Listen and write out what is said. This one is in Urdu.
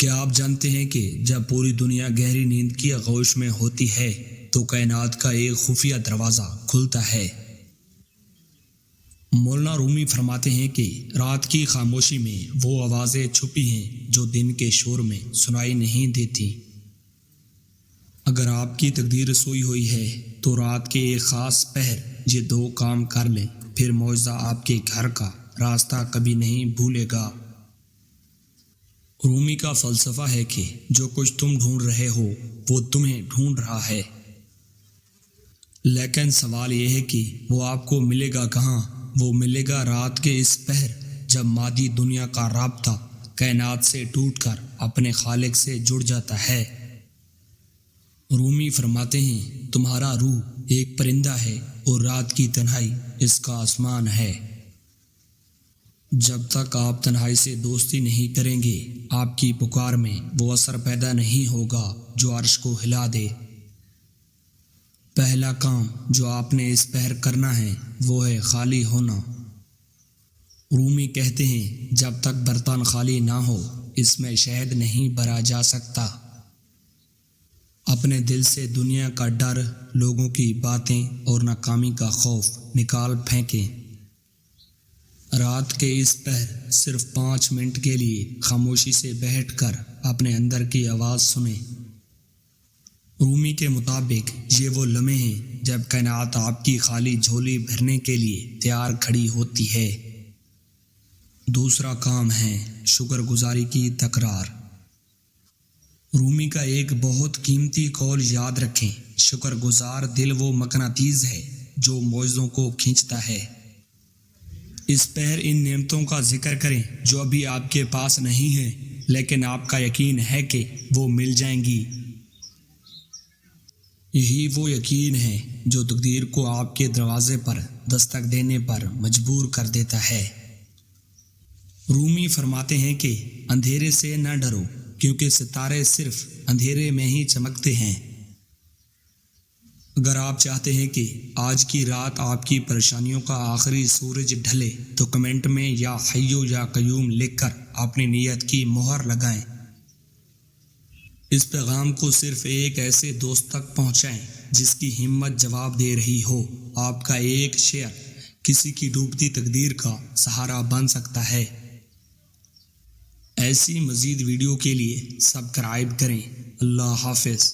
کیا آپ جانتے ہیں کہ جب پوری دنیا گہری نیند کی آغوش میں ہوتی ہے تو کائنات کا ایک خفیہ دروازہ کھلتا ہے؟ مولانا رومی فرماتے ہیں کہ رات کی خاموشی میں وہ آوازیں چھپی ہیں جو دن کے شور میں سنائی نہیں دیتی۔ اگر آپ کی تقدیر سوئی ہوئی ہے تو رات کے ایک خاص پہر یہ دو کام کر لیں، پھر معجزہ آپ کے گھر کا راستہ کبھی نہیں بھولے گا۔ رومی کا فلسفہ ہے کہ جو کچھ تم ڈھونڈ رہے ہو وہ تمہیں ڈھونڈ رہا ہے، لیکن سوال یہ ہے کہ وہ آپ کو ملے گا کہاں؟ وہ ملے گا رات کے اس پہر جب مادی دنیا کا رابطہ کائنات سے ٹوٹ کر اپنے خالق سے جڑ جاتا ہے۔ رومی فرماتے ہیں تمہارا روح ایک پرندہ ہے اور رات کی تنہائی اس کا آسمان ہے۔ جب تک آپ تنہائی سے دوستی نہیں کریں گے آپ کی پکار میں وہ اثر پیدا نہیں ہوگا جو عرش کو ہلا دے۔ پہلا کام جو آپ نے اس پہر کرنا ہے وہ ہے خالی ہونا۔ رومی کہتے ہیں جب تک برتن خالی نہ ہو اس میں شہد نہیں بھرا جا سکتا۔ اپنے دل سے دنیا کا ڈر، لوگوں کی باتیں اور ناکامی کا خوف نکال پھینکیں۔ رات کے اس پہر صرف 5 منٹ کے لیے خاموشی سے بیٹھ کر اپنے اندر کی آواز سنیں۔ رومی کے مطابق یہ وہ لمحے ہیں جب کائنات آپ کی خالی جھولی بھرنے کے لیے تیار کھڑی ہوتی ہے۔ دوسرا کام ہے شکر گزاری کی تکرار۔ رومی کا ایک بہت قیمتی قول یاد رکھیں، شکر گزار دل وہ مقناطیس ہے جو معجزوں کو کھینچتا ہے۔ اس پہر ان نعمتوں کا ذکر کریں جو ابھی آپ کے پاس نہیں ہیں لیکن آپ کا یقین ہے کہ وہ مل جائیں گی۔ یہی وہ یقین ہے جو تقدیر کو آپ کے دروازے پر دستک دینے پر مجبور کر دیتا ہے۔ رومی فرماتے ہیں کہ اندھیرے سے نہ ڈرو کیونکہ ستارے صرف اندھیرے میں ہی چمکتے ہیں۔ اگر آپ چاہتے ہیں کہ آج کی رات آپ کی پریشانیوں کا آخری سورج ڈھلے تو کمنٹ میں یا حی یا قیوم لکھ کر اپنی نیت کی مہر لگائیں۔ اس پیغام کو صرف ایک ایسے دوست تک پہنچائیں جس کی ہمت جواب دے رہی ہو۔ آپ کا ایک شیئر کسی کی ڈوبتی تقدیر کا سہارا بن سکتا ہے۔ ایسی مزید ویڈیو کے لیے سبسکرائب کریں۔ اللہ حافظ۔